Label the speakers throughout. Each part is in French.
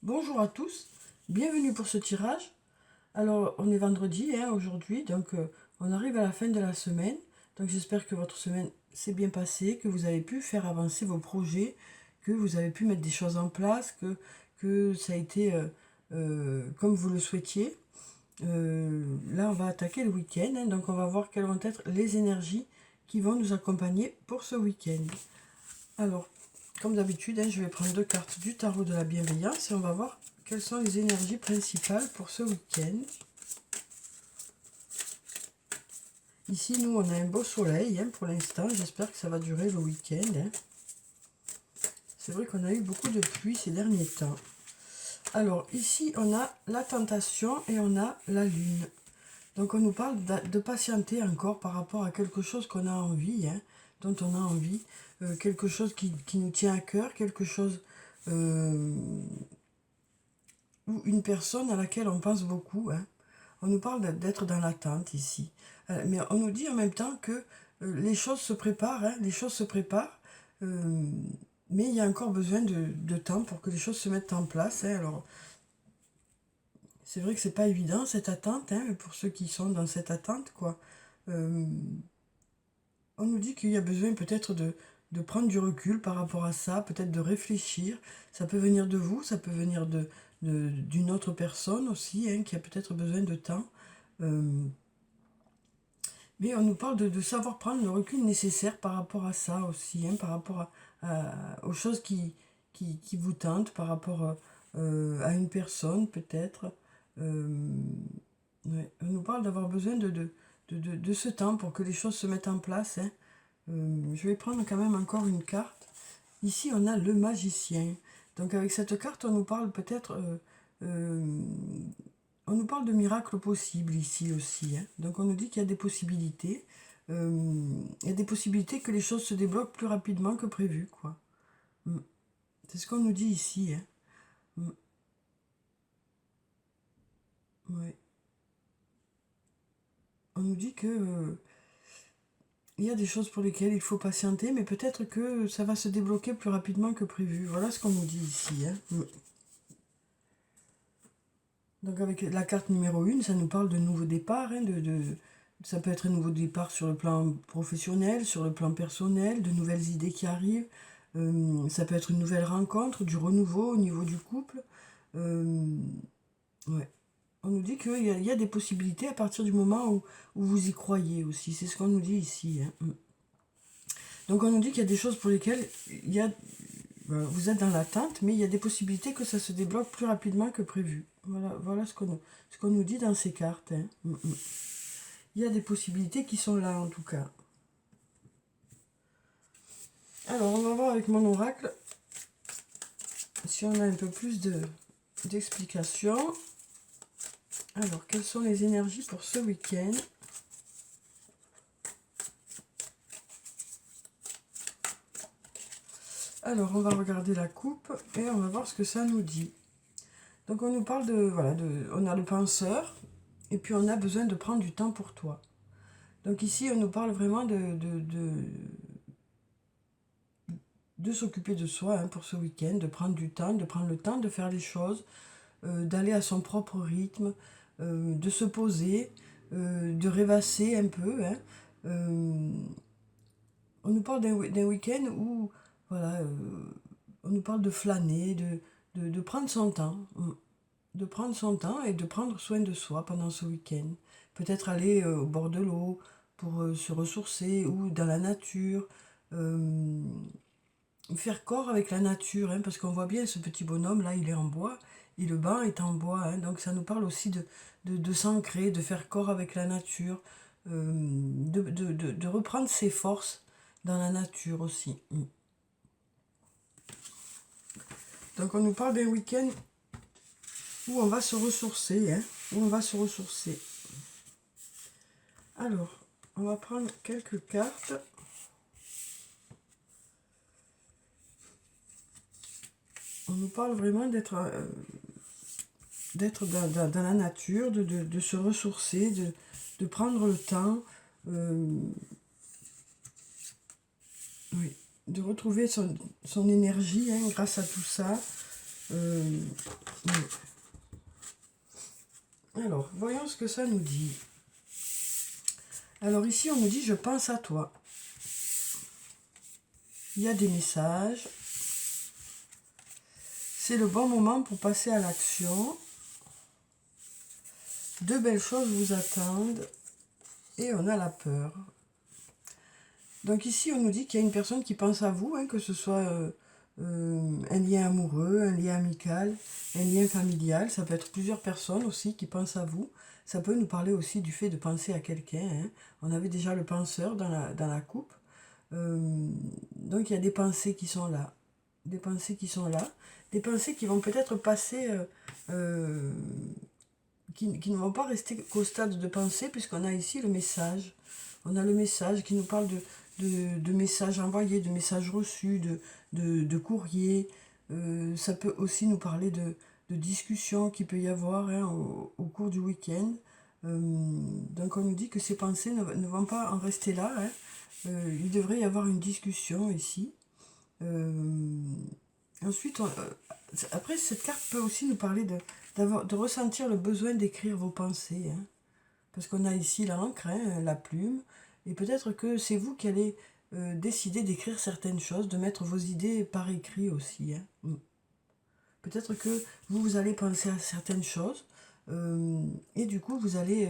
Speaker 1: Bonjour à tous, bienvenue pour ce tirage. Alors, on est vendredi aujourd'hui, donc on arrive à la fin de la semaine. Donc j'espère que votre semaine s'est bien passée, que vous avez pu faire avancer vos projets, que vous avez pu mettre des choses en place, que ça a été comme vous le souhaitiez. Là, on va attaquer le week-end, donc on va voir quelles vont être les énergies qui vont nous accompagner pour ce week-end. Alors, comme d'habitude, je vais prendre deux cartes du tarot de la bienveillance et on va voir quelles sont les énergies principales pour ce week-end. Ici, nous, on a un beau soleil pour l'instant. J'espère que ça va durer le week-end. C'est vrai qu'on a eu beaucoup de pluie ces derniers temps. Alors, ici, on a la tentation et on a la lune. Donc, on nous parle de patienter encore par rapport à quelque chose qu'on a envie, dont on a envie. Quelque chose qui nous tient à cœur, quelque chose... ou une personne à laquelle on pense beaucoup. On nous parle d'être dans l'attente ici. Mais on nous dit en même temps que les choses se préparent, les choses se préparent, mais il y a encore besoin de temps pour que les choses se mettent en place. Alors, c'est vrai que c'est pas évident cette attente, pour ceux qui sont dans cette attente, quoi. On nous dit qu'il y a besoin peut-être de prendre du recul par rapport à ça, peut-être de réfléchir. Ça peut venir de vous, ça peut venir d'une autre personne aussi, qui a peut-être besoin de temps. Mais on nous parle de savoir prendre le recul nécessaire par rapport à ça aussi, par rapport aux choses qui vous tentent, par rapport à une personne peut-être. Ouais. On nous parle d'avoir besoin de ce temps pour que les choses se mettent en place. Je vais prendre quand même encore une carte. Ici, on a le magicien. Donc avec cette carte, on nous parle peut-être... on nous parle de miracles possibles ici aussi. Donc on nous dit qu'il y a des possibilités. Il y a des possibilités que les choses se débloquent plus rapidement que prévu, quoi. C'est ce qu'on nous dit ici. Ouais. On nous dit que il y a des choses pour lesquelles il faut patienter, mais peut-être que ça va se débloquer plus rapidement que prévu. Voilà ce qu'on nous dit ici. Donc avec la carte numéro 1, ça nous parle de nouveaux départs. Ça peut être un nouveau départ sur le plan professionnel, sur le plan personnel, de nouvelles idées qui arrivent. Ça peut être une nouvelle rencontre, du renouveau au niveau du couple. Ouais. On nous dit qu'il y a des possibilités à partir du moment où vous y croyez aussi. C'est ce qu'on nous dit ici. Donc on nous dit qu'il y a des choses pour lesquelles vous êtes dans l'attente, mais il y a des possibilités que ça se débloque plus rapidement que prévu. Voilà ce qu'on nous dit dans ces cartes. Il y a des possibilités qui sont là en tout cas. Alors on va voir avec mon oracle si on a un peu plus d'explications. Alors quelles sont les énergies pour ce week-end ? Alors on va regarder la coupe et on va voir ce que ça nous dit. Donc on nous parle on a le penseur et puis on a besoin de prendre du temps pour toi. Donc ici on nous parle vraiment de s'occuper de soi pour ce week-end, de prendre du temps, de prendre le temps de faire les choses, d'aller à son propre rythme, de se poser, de rêvasser un peu. On nous parle d'un week-end où voilà, on nous parle de flâner, de prendre son temps. De prendre son temps et de prendre soin de soi pendant ce week-end. Peut-être aller au bord de l'eau pour se ressourcer ou dans la nature. Faire corps avec la nature, parce qu'on voit bien ce petit bonhomme là, il est en bois et le banc est en bois, donc ça nous parle aussi de s'ancrer, de faire corps avec la nature, de reprendre ses forces dans la nature aussi. Donc on nous parle d'un week-end où on va se ressourcer, où on va se ressourcer. Alors, on va prendre quelques cartes. On nous parle vraiment d'être dans la nature, de se ressourcer, de prendre le temps, oui, de retrouver son énergie grâce à tout ça. Oui. Alors, voyons ce que ça nous dit. Alors ici, on nous dit « Je pense à toi ». Il y a des messages. C'est le bon moment pour passer à l'action. De belles choses vous attendent. Et on a la peur. Donc ici, on nous dit qu'il y a une personne qui pense à vous, hein, que ce soit un lien amoureux, un lien amical, un lien familial. Ça peut être plusieurs personnes aussi qui pensent à vous. Ça peut nous parler aussi du fait de penser à quelqu'un. Hein. On avait déjà le penseur dans la coupe. Donc il y a des pensées qui sont là. Des pensées qui sont là. Des pensées qui vont peut-être passer... qui ne vont pas rester qu'au stade de pensée, puisqu'on a ici le message. On a le message qui nous parle de messages envoyés, de messages reçus, de courriers. Ça peut aussi nous parler de discussions qu'il peut y avoir, hein, au cours du week-end. Donc on nous dit que ces pensées ne vont pas en rester là. Hein. Il devrait y avoir une discussion ici. Ensuite, après, cette carte peut aussi nous parler de ressentir le besoin d'écrire vos pensées. Hein. Parce qu'on a ici l'encre, hein, la plume, et peut-être que c'est vous qui allez décider d'écrire certaines choses, de mettre vos idées par écrit aussi. Hein. Peut-être que vous allez penser à certaines choses, et du coup, vous allez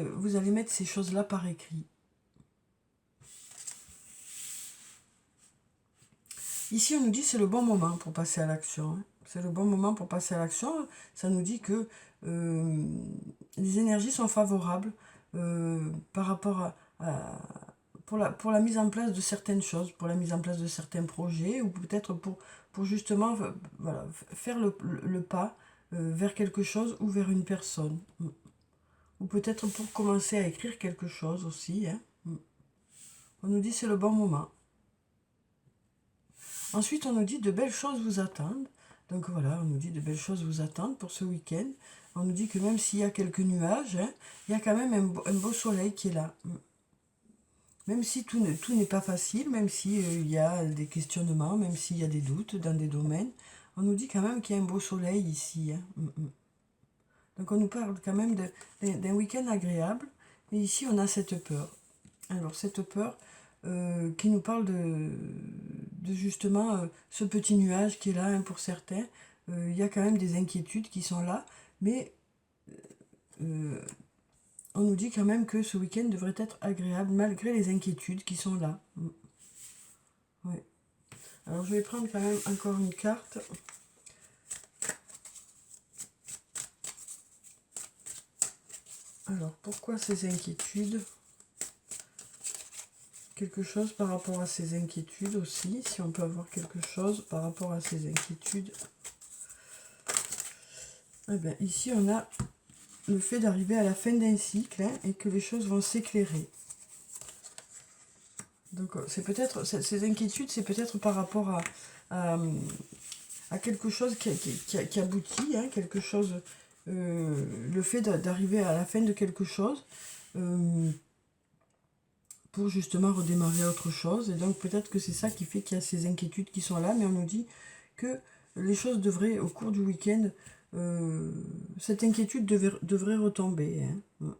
Speaker 1: mettre ces choses-là par écrit. Ici, on nous dit que c'est le bon moment pour passer à l'action. Hein. C'est le bon moment pour passer à l'action. Ça nous dit que les énergies sont favorables par rapport pour la mise en place de certaines choses, pour la mise en place de certains projets, ou peut-être pour justement voilà, faire le pas vers quelque chose ou vers une personne. Ou peut-être pour commencer à écrire quelque chose aussi. Hein. On nous dit que c'est le bon moment. Ensuite, on nous dit de belles choses vous attendent. Donc voilà, on nous dit de belles choses vous attendent pour ce week-end. On nous dit que même s'il y a quelques nuages, hein, il y a quand même un beau soleil qui est là. Même si tout n'est pas facile, même s'il y a des questionnements, même s'il y a des doutes dans des domaines, on nous dit quand même qu'il y a un beau soleil ici. Hein. Donc on nous parle quand même d'un week-end agréable. Et ici, on a cette peur. Alors cette peur qui nous parle de justement ce petit nuage qui est là, hein, pour certains. Il y a quand même des inquiétudes qui sont là, mais on nous dit quand même que ce week-end devrait être agréable malgré les inquiétudes qui sont là. Ouais. Alors je vais prendre quand même encore une carte. Alors pourquoi ces inquiétudes ? Quelque chose par rapport à ces inquiétudes aussi, si on peut avoir quelque chose par rapport à ces inquiétudes. Eh bien, ici on a le fait d'arriver à la fin d'un cycle, hein, et que les choses vont s'éclairer. Donc c'est peut-être, ces inquiétudes, c'est peut-être par rapport à quelque chose qui aboutit, hein, quelque chose, le fait d'arriver à la fin de quelque chose, pour justement redémarrer autre chose. Et donc peut-être que c'est ça qui fait qu'il y a ces inquiétudes qui sont là, mais on nous dit que les choses devraient, au cours du week-end, cette inquiétude devrait retomber. Hein.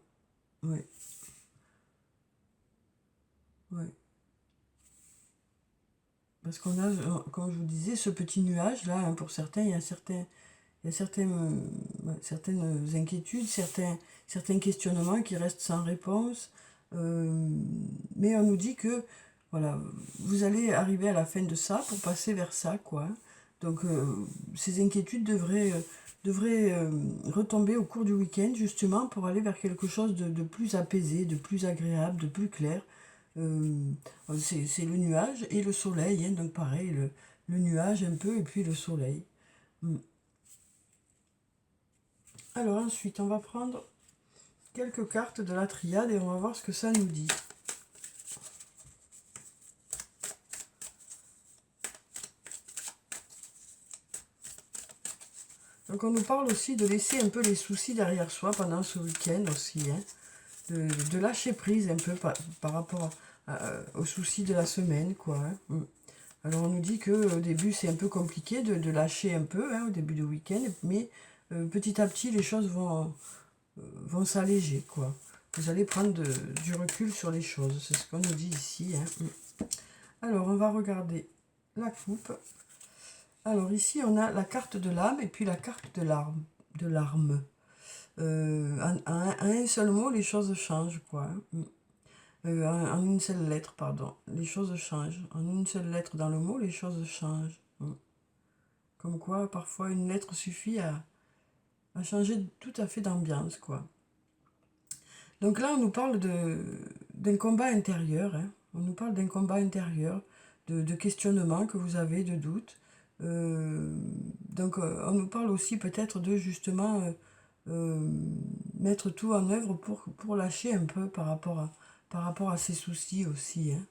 Speaker 1: Ouais. Ouais. Parce qu'on a, comme je vous disais, ce petit nuage là, hein, pour certains, il y a certaines inquiétudes, certains questionnements qui restent sans réponse. Mais on nous dit que voilà, vous allez arriver à la fin de ça pour passer vers ça, quoi. Donc ces inquiétudes devraient retomber au cours du week-end, justement, pour aller vers quelque chose de plus apaisé, de plus agréable, de plus clair. C'est le nuage et le soleil, hein, donc pareil, le nuage un peu et puis le soleil. Alors ensuite, on va prendre quelques cartes de la triade et on va voir ce que ça nous dit. Donc on nous parle aussi de laisser un peu les soucis derrière soi pendant ce week-end aussi, hein, de lâcher prise un peu par rapport aux soucis de la semaine, quoi. Hein. Alors on nous dit que au début c'est un peu compliqué de lâcher un peu, hein, au début du week-end, mais petit à petit les choses vont s'alléger, quoi. Vous allez prendre du recul sur les choses, c'est ce qu'on nous dit ici, hein. Alors on va regarder la coupe. Alors ici on a la carte de l'âme et puis la carte de l'arme. En un seul mot, les choses changent, quoi. En une seule lettre, pardon. Les choses changent. En une seule lettre dans le mot, les choses changent. Comme quoi, parfois, une lettre suffit à changer tout à fait d'ambiance, quoi. Donc là, on nous parle d'un combat intérieur, hein. On nous parle d'un combat intérieur, de questionnement que vous avez, de doute. Donc, on nous parle aussi peut-être de, justement, mettre tout en œuvre pour lâcher un peu par rapport à ses soucis aussi, hein.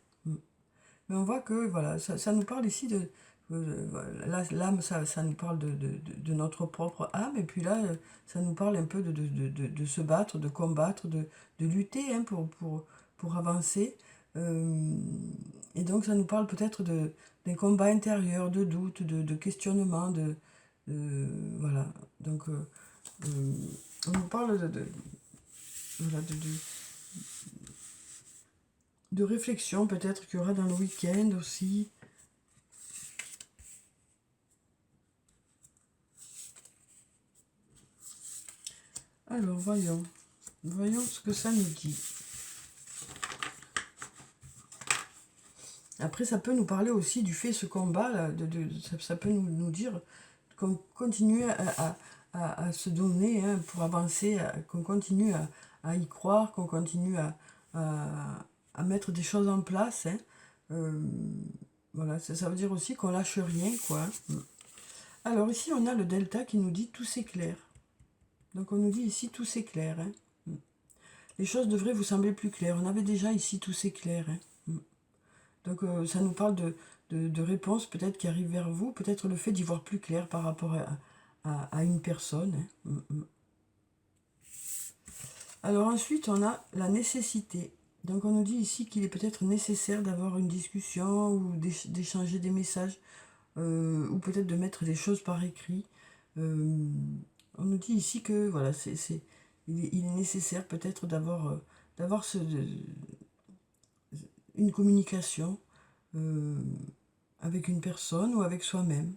Speaker 1: Mais on voit que voilà, ça nous parle ici de l'âme, ça nous parle de notre propre âme, et puis là, ça nous parle un peu de se battre, de combattre, de lutter, hein, pour avancer. Et donc ça nous parle peut-être d'un combat intérieur, de doute, de questionnement, voilà. Donc on nous parle voilà, de réflexion peut-être qu'il y aura dans le week-end aussi. Alors voyons ce que ça nous dit. Après ça peut nous parler aussi du fait ce combat là, ça peut nous dire qu'on continue à se donner, hein, pour avancer, qu'on continue à y croire, qu'on continue à mettre des choses en place, hein. Voilà, ça veut dire aussi qu'on lâche rien, quoi. Alors ici on a le delta qui nous dit tout s'éclaire. Donc on nous dit ici tout s'éclaire, hein. Les choses devraient vous sembler plus claires. On avait déjà ici tout s'éclaire, hein. Donc ça nous parle de réponses peut-être qui arrivent vers vous, peut-être le fait d'y voir plus clair par rapport à une personne, hein. Alors ensuite on a la nécessité. Donc on nous dit ici qu'il est peut-être nécessaire d'avoir une discussion ou d'échanger des messages, ou peut-être de mettre des choses par écrit. On nous dit ici que voilà, il est nécessaire peut-être d'avoir une communication avec une personne ou avec soi-même.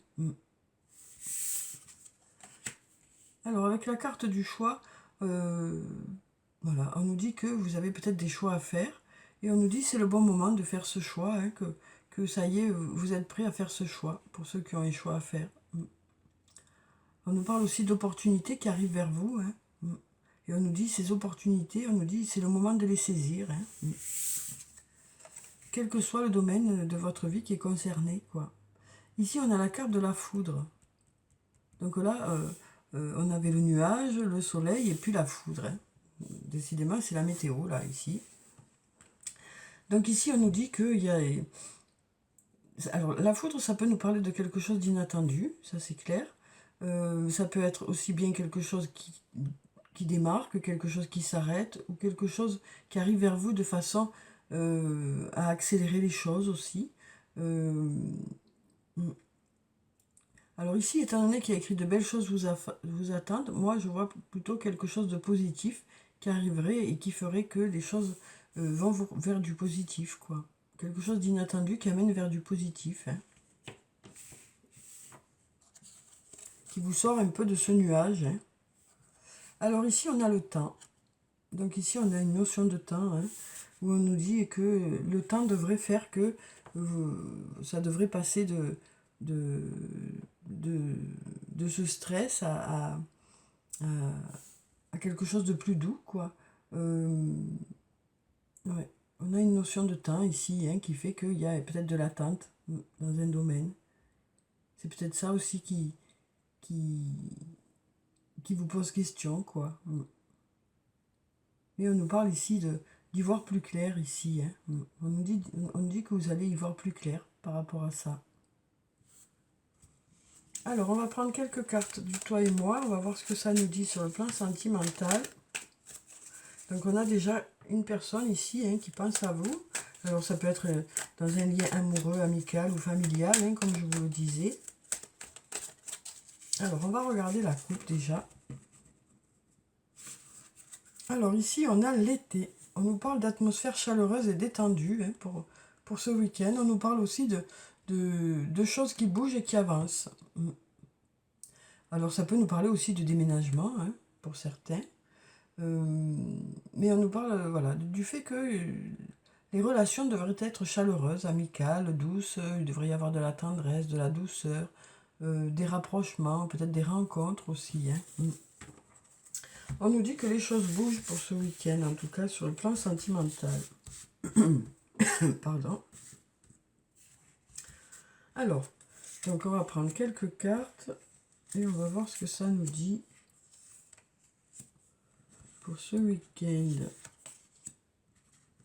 Speaker 1: Alors avec la carte du choix, voilà, on nous dit que vous avez peut-être des choix à faire, et on nous dit c'est le bon moment de faire ce choix, hein, que ça y est, vous êtes prêts à faire ce choix, pour ceux qui ont un choix à faire. On nous parle aussi d'opportunités qui arrivent vers vous, hein. Et on nous dit ces opportunités, on nous dit c'est le moment de les saisir, hein. Quel que soit le domaine de votre vie qui est concerné, quoi. Ici on a la carte de la foudre. Donc là, on avait le nuage, le soleil et puis la foudre, hein. Décidément c'est la météo là ici. Donc ici on nous dit qu'il y a... Alors la foudre ça peut nous parler de quelque chose d'inattendu, ça c'est clair. Ça peut être aussi bien quelque chose qui démarre que quelque chose qui s'arrête, ou quelque chose qui arrive vers vous de façon à accélérer les choses aussi. Alors ici, étant donné qu'il y a écrit de belles choses vous attendent, moi je vois plutôt quelque chose de positif qui arriverait et qui ferait que les choses vont vers du positif, quoi. Quelque chose d'inattendu qui amène vers du positif, hein. Qui vous sort un peu de ce nuage, hein. Alors ici, on a le temps. Donc ici, on a une notion de temps, hein, où on nous dit que le temps devrait faire que ça devrait passer de ce stress à quelque chose de plus doux, quoi. Ouais. On a une notion de temps ici, hein, qui fait qu'il y a peut-être de l'attente dans un domaine. C'est peut-être ça aussi qui vous pose question, quoi. Mais on nous parle ici d'y voir plus clair ici, hein. On nous dit que vous allez y voir plus clair par rapport à ça. Alors, on va prendre quelques cartes du toi et moi. On va voir ce que ça nous dit sur le plan sentimental. Donc, on a déjà une personne ici, hein, qui pense à vous. Alors ça peut être dans un lien amoureux, amical ou familial, hein, comme je vous le disais. Alors on va regarder la coupe déjà. Alors ici on a l'été. On nous parle d'atmosphère chaleureuse et détendue, hein, pour ce week-end. On nous parle aussi de choses qui bougent et qui avancent. Alors ça peut nous parler aussi de déménagement, hein, pour certains. Mais on nous parle, voilà, du fait que les relations devraient être chaleureuses, amicales, douces. Il devrait y avoir de la tendresse, de la douceur, des rapprochements, peut-être des rencontres aussi, hein. On nous dit que les choses bougent pour ce week-end, en tout cas sur le plan sentimental. Pardon. Alors, donc on va prendre quelques cartes et on va voir ce que ça nous dit pour ce week-end.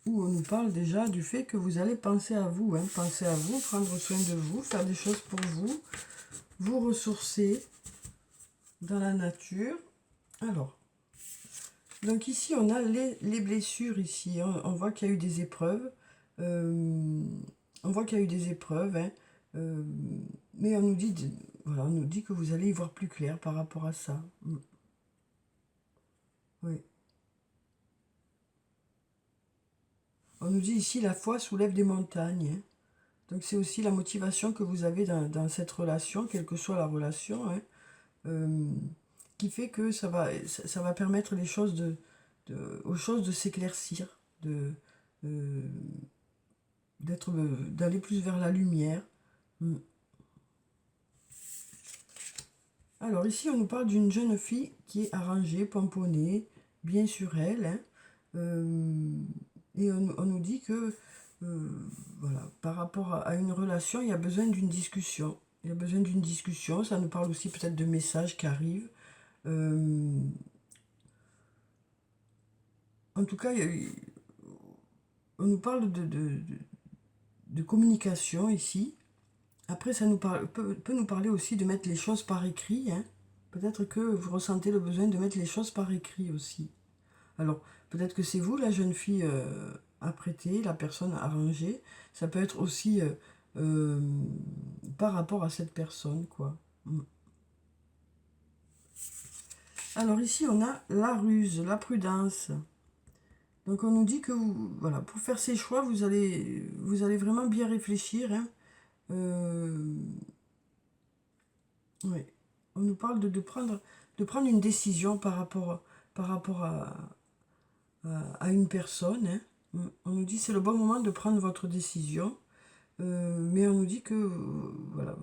Speaker 1: Où on nous parle déjà du fait que vous allez penser à vous, hein, penser à vous, prendre soin de vous, faire des choses pour vous, vous ressourcer dans la nature. Alors, donc ici on a les blessures ici, on voit qu'il y a eu des épreuves, on voit qu'il y a eu des épreuves, hein, mais on nous dit, voilà, on nous dit que vous allez y voir plus clair par rapport à ça. Oui. On nous dit ici la foi soulève des montagnes, hein. Donc c'est aussi la motivation que vous avez dans cette relation, quelle que soit la relation, hein, qui fait que ça va permettre les choses aux choses de s'éclaircir, d'aller plus vers la lumière. Alors ici on nous parle d'une jeune fille qui est arrangée, pomponnée, bien sur elle, hein, et on nous dit que voilà, par rapport à une relation, il y a besoin d'une discussion. Il y a besoin d'une discussion. Ça nous parle aussi peut-être de messages qui arrivent. En tout cas, on nous parle de communication ici. Après, ça peut nous parler aussi de mettre les choses par écrit, hein. Peut-être que vous ressentez le besoin de mettre les choses par écrit aussi. Alors, peut-être que c'est vous, la jeune fille apprêtée, la personne arrangée. Ça peut être aussi par rapport à cette personne, quoi. Alors ici, on a la ruse, la prudence. Donc on nous dit que voilà, pour faire ces choix, vous allez vraiment bien réfléchir, hein. Oui. On nous parle de prendre une décision par rapport à une personne, hein. On nous dit c'est le bon moment de prendre votre décision, mais on nous dit que voilà,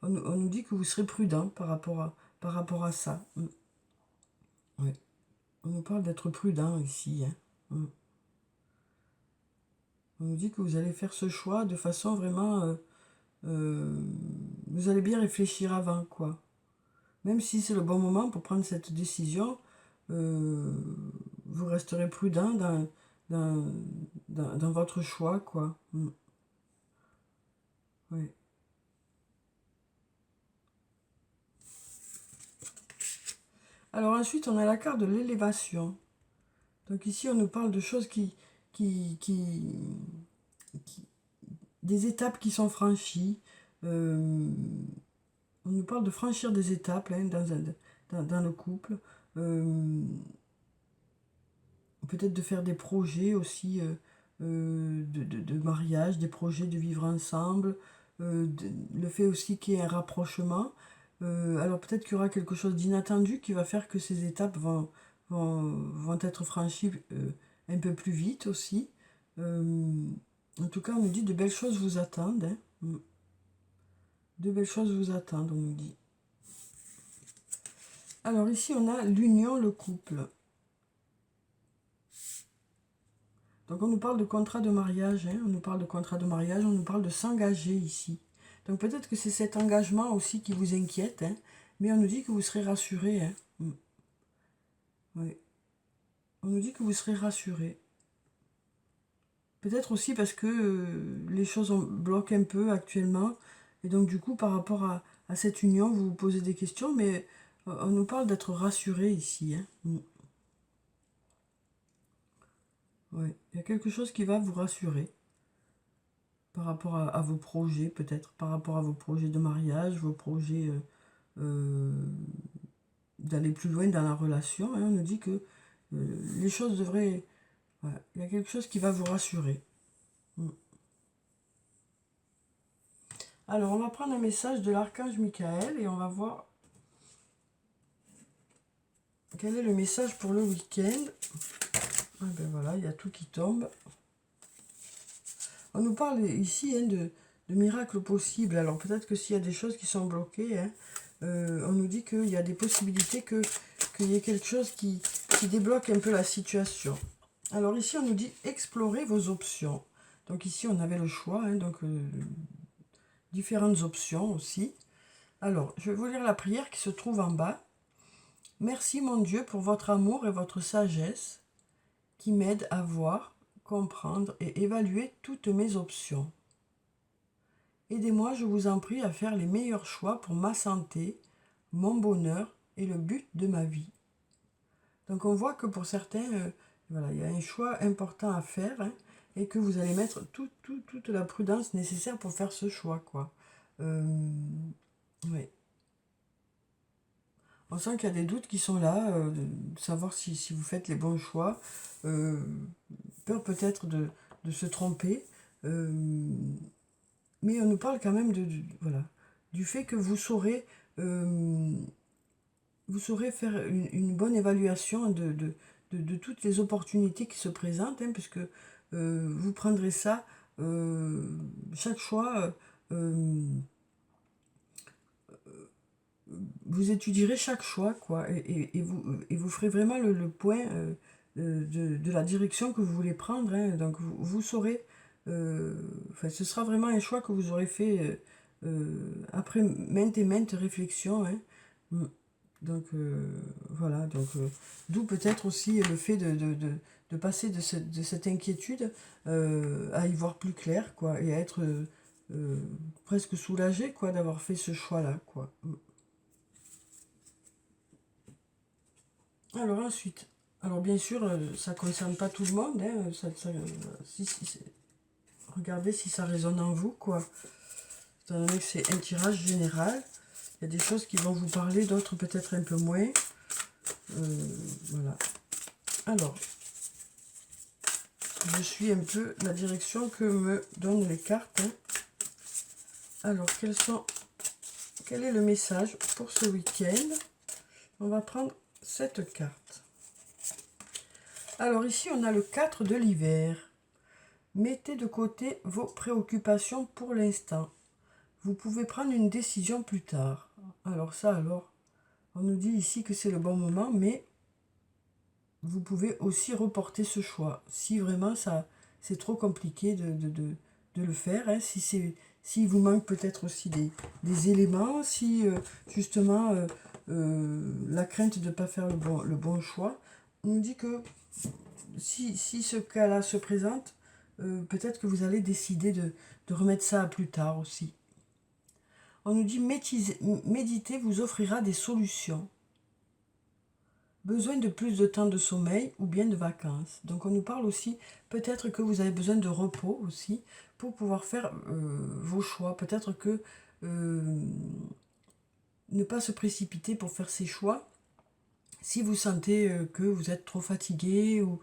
Speaker 1: on nous dit que vous serez prudent par rapport à ça. Oui. On nous parle d'être prudent ici, hein. On nous dit que vous allez faire ce choix de façon vraiment... vous allez bien réfléchir avant, quoi. Même si c'est le bon moment pour prendre cette décision, vous resterez prudent dans votre choix, quoi. Oui. Alors ensuite, on a la carte de l'élévation. Donc ici, on nous parle de choses des étapes qui sont franchies. On nous parle de franchir des étapes, hein, dans le couple. Peut-être de faire des projets aussi de mariage, des projets de vivre ensemble. Le fait aussi qu'il y ait un rapprochement. Alors peut-être qu'il y aura quelque chose d'inattendu qui va faire que ces étapes vont être franchies un peu plus vite aussi. En tout cas, on nous dit de belles choses vous attendent, hein. De belles choses vous attendent, on nous dit. Alors ici, on a l'union, le couple. Donc on nous parle de contrat de mariage, hein. On nous parle de contrat de mariage, on nous parle de s'engager ici. Donc peut-être que c'est cet engagement aussi qui vous inquiète, hein, mais on nous dit que vous serez rassuré, hein. Oui. On nous dit que vous serez rassuré. Peut-être aussi parce que les choses bloquent un peu actuellement, et donc du coup par rapport à cette union, vous vous posez des questions, mais on nous parle d'être rassuré ici, hein. Ouais. Il y a quelque chose qui va vous rassurer. par rapport à vos projets, peut-être, par rapport à vos projets de mariage, vos projets d'aller plus loin dans la relation. Hein. On nous dit que les choses devraient... Ouais, il y a quelque chose qui va vous rassurer. Alors, on va prendre un message de l'archange Michael et on va voir quel est le message pour le week-end. Ah ben voilà, il y a tout qui tombe. On nous parle ici hein, de miracles possibles. Alors, peut-être que s'il y a des choses qui sont bloquées, hein, on nous dit qu'il y a des possibilités qu'il y ait quelque chose qui débloque un peu la situation. Alors, ici, on nous dit explorer vos options. Donc, ici, on avait le choix, hein, donc différentes options aussi. Alors, je vais vous lire la prière qui se trouve en bas. Merci mon Dieu pour votre amour et votre sagesse qui m'aident à voir, comprendre et évaluer toutes mes options. Aidez-moi, je vous en prie, à faire les meilleurs choix pour ma santé, mon bonheur et le but de ma vie. Donc on voit que pour certains, voilà, il y a un choix important à faire hein, et que vous allez mettre toute la prudence nécessaire pour faire ce choix, quoi. Ouais. On sent qu'il y a des doutes qui sont là, de savoir si vous faites les bons choix, peur peut-être de se tromper, mais on nous parle quand même voilà, du fait que vous saurez faire une bonne évaluation de toutes les opportunités qui se présentent, hein, puisque vous prendrez ça, chaque choix, vous étudierez chaque choix, quoi, et vous ferez vraiment le point de la direction que vous voulez prendre, hein, donc vous saurez, enfin, ce sera vraiment un choix que vous aurez fait après maintes et maintes réflexions, hein. Donc voilà, donc d'où peut-être aussi le fait de passer de cette inquiétude à y voir plus clair, quoi, et à être presque soulagé, quoi, d'avoir fait ce choix-là, quoi. Alors ensuite, alors bien sûr, ça ne concerne pas tout le monde, hein, regardez si ça résonne en vous, quoi. Étant donné que c'est un tirage général, il y a des choses qui vont vous parler, d'autres peut-être un peu moins. Voilà. Alors, je suis un peu la direction que me donnent les cartes. Hein. Alors, quel est le message pour ce week-end? On va prendre cette carte. Alors ici, on a le 4 de l'hiver. Mettez de côté vos préoccupations pour l'instant. Vous pouvez prendre une décision plus tard. Alors ça, on nous dit ici que c'est le bon moment, mais vous pouvez aussi reporter ce choix. Si vraiment c'est trop compliqué de le faire, hein, s'il vous manque peut-être aussi des éléments, si justement la crainte de ne pas faire le bon choix, on nous dit que si ce cas-là se présente, peut-être que vous allez décider de remettre ça à plus tard aussi. On nous dit méditer vous offrira des solutions. Besoin de plus de temps de sommeil ou bien de vacances. Donc on nous parle aussi, peut-être que vous avez besoin de repos aussi pour pouvoir faire vos choix. Peut-être que ne pas se précipiter pour faire ses choix si vous sentez que vous êtes trop fatigué ou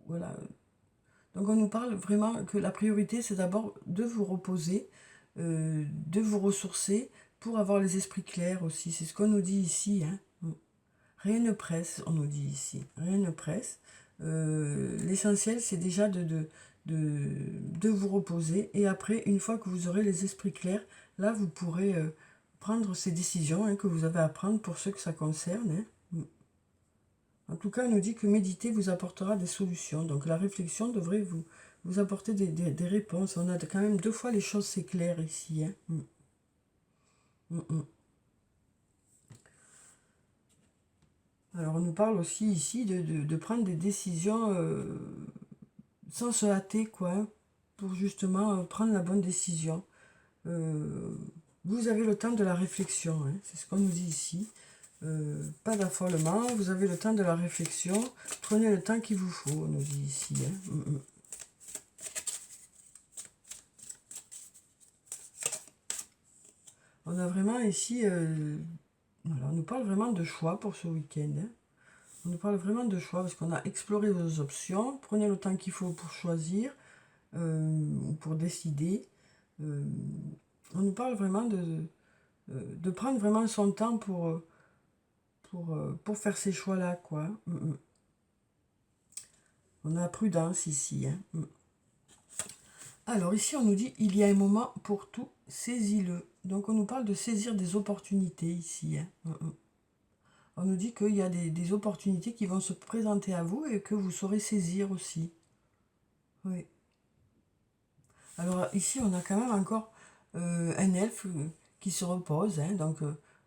Speaker 1: voilà. Donc on nous parle vraiment que la priorité c'est d'abord de vous reposer, de vous ressourcer pour avoir les esprits clairs aussi. C'est ce qu'on nous dit ici, hein. Rien ne presse, on nous dit ici. Rien ne presse. L'essentiel, c'est déjà de vous reposer. Et après, une fois que vous aurez les esprits clairs, là, vous pourrez prendre ces décisions hein, que vous avez à prendre pour ceux que ça concerne. Hein. En tout cas, on nous dit que méditer vous apportera des solutions. Donc, la réflexion devrait vous apporter des réponses. On a quand même 2 fois les choses, c'est clair ici. Hein. Alors, on nous parle aussi ici de prendre des décisions sans se hâter, quoi, hein, pour justement prendre la bonne décision. Vous avez le temps de la réflexion, hein, c'est ce qu'on nous dit ici. Pas d'affolement, vous avez le temps de la réflexion. Prenez le temps qu'il vous faut, on nous dit ici. Hein. On a vraiment ici, voilà, on nous parle vraiment de choix pour ce week-end, hein. On nous parle vraiment de choix parce qu'on a exploré vos options. Prenez le temps qu'il faut pour choisir ou pour décider. On nous parle vraiment de prendre vraiment son temps pour faire ces choix-là, quoi. On a prudence ici, hein. Alors ici, on nous dit, il y a un moment pour tout, saisis-le. Donc on nous parle de saisir des opportunités ici, hein. On nous dit qu'il y a des opportunités qui vont se présenter à vous et que vous saurez saisir aussi. Oui. Alors ici, on a quand même encore un elfe qui se repose, hein. Donc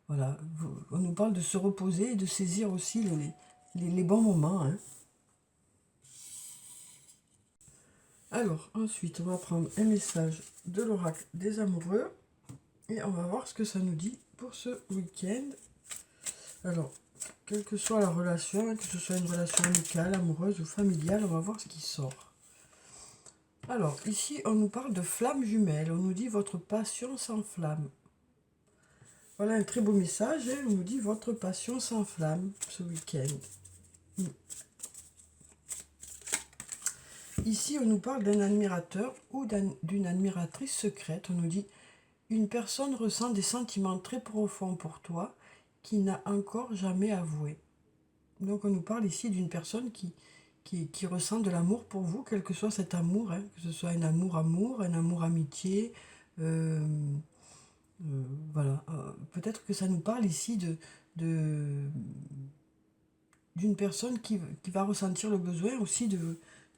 Speaker 1: voilà, on nous parle de se reposer et de saisir aussi les bons moments, hein. Alors ensuite, on va prendre un message de l'oracle des amoureux et on va voir ce que ça nous dit pour ce week-end. Alors, quelle que soit la relation, hein, que ce soit une relation amicale, amoureuse ou familiale, on va voir ce qui sort. Alors, ici, on nous parle de flammes jumelles. On nous dit votre passion s'enflamme. Voilà un très beau message. Hein, on nous dit votre passion s'enflamme ce week-end. Ici, on nous parle d'un admirateur ou d'une admiratrice secrète. On nous dit une personne ressent des sentiments très profonds pour toi qui n'a encore jamais avoué. Donc, on nous parle ici d'une personne qui ressent de l'amour pour vous, quel que soit cet amour, hein, que ce soit un amour-amour, un amour-amitié. Euh, voilà. Peut-être que ça nous parle ici d'une personne qui va ressentir le besoin aussi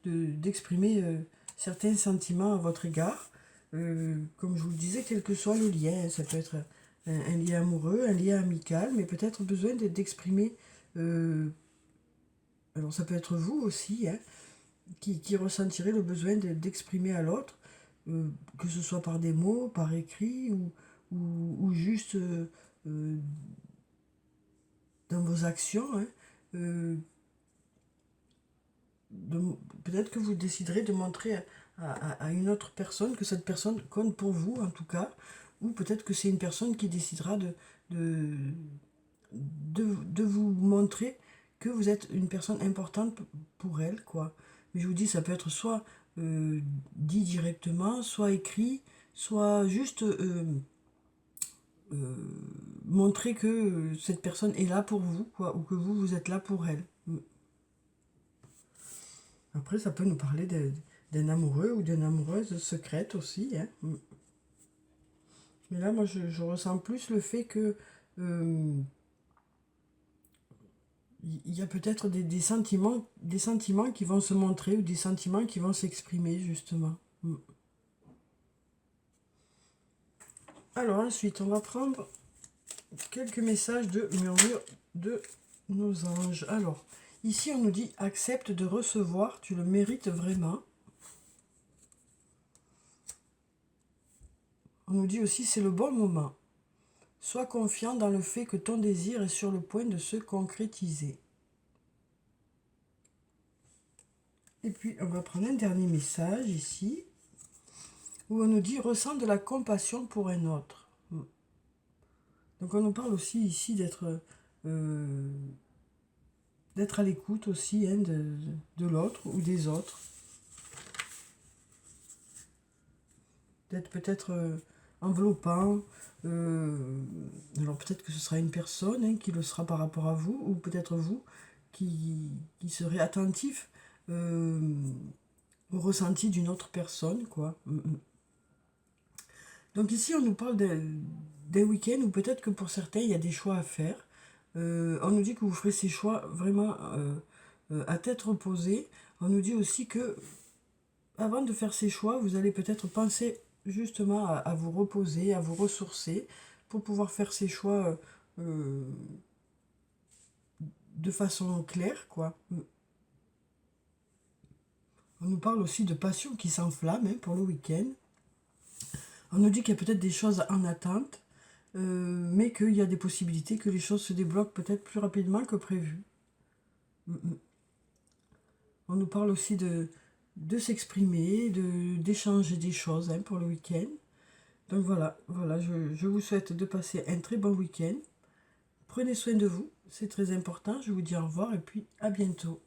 Speaker 1: d'exprimer certains sentiments à votre égard. Comme je vous le disais, quel que soit le lien, ça peut être un lien amoureux, un lien amical, mais peut-être besoin d'exprimer. Alors ça peut être vous aussi, hein, qui ressentirez le besoin d'exprimer à l'autre, que ce soit par des mots, par écrit ou juste dans vos actions, hein. Euh, Peut-être que vous déciderez de montrer à une autre personne que cette personne compte pour vous en tout cas, ou peut-être que c'est une personne qui décidera de, de vous montrer que vous êtes une personne importante pour elle, quoi. Mais je vous dis, ça peut être soit dit directement, soit écrit, soit juste euh, montrer que cette personne est là pour vous, quoi, ou que vous êtes là pour elle. Après, ça peut nous parler d'un amoureux ou d'une amoureuse secrète aussi, hein. Mais là, moi, je ressens plus le fait que il y a peut-être des sentiments qui vont se montrer ou des sentiments qui vont s'exprimer, justement. Alors ensuite, on va prendre quelques messages de murmure de nos anges. Alors, ici, on nous dit accepte de recevoir, tu le mérites vraiment. On nous dit aussi c'est le bon moment. Sois confiant dans le fait que ton désir est sur le point de se concrétiser. Et puis, on va prendre un dernier message ici, où on nous dit ressens de la compassion pour un autre. Donc, on nous parle aussi ici d'être à l'écoute aussi, hein, de l'autre ou des autres. D'être peut-être enveloppant. Alors peut-être que ce sera une personne, hein, qui le sera par rapport à vous, ou peut-être vous qui serez attentif au ressenti d'une autre personne, quoi. Donc ici, on nous parle d'un week-end où peut-être que pour certains, il y a des choix à faire. On nous dit que vous ferez ces choix vraiment à tête reposée. On nous dit aussi que avant de faire ces choix, vous allez peut-être penser justement à vous reposer, à vous ressourcer pour pouvoir faire ces choix de façon claire, quoi. On nous parle aussi de passion qui s'enflamme, hein, pour le week-end. On nous dit qu'il y a peut-être des choses en attente, mais qu'il y a des possibilités que les choses se débloquent peut-être plus rapidement que prévu. On nous parle aussi de s'exprimer, d'échanger des choses, hein, pour le week-end. Donc voilà, je vous souhaite de passer un très bon week-end. Prenez soin de vous, c'est très important. Je vous dis au revoir et puis à bientôt.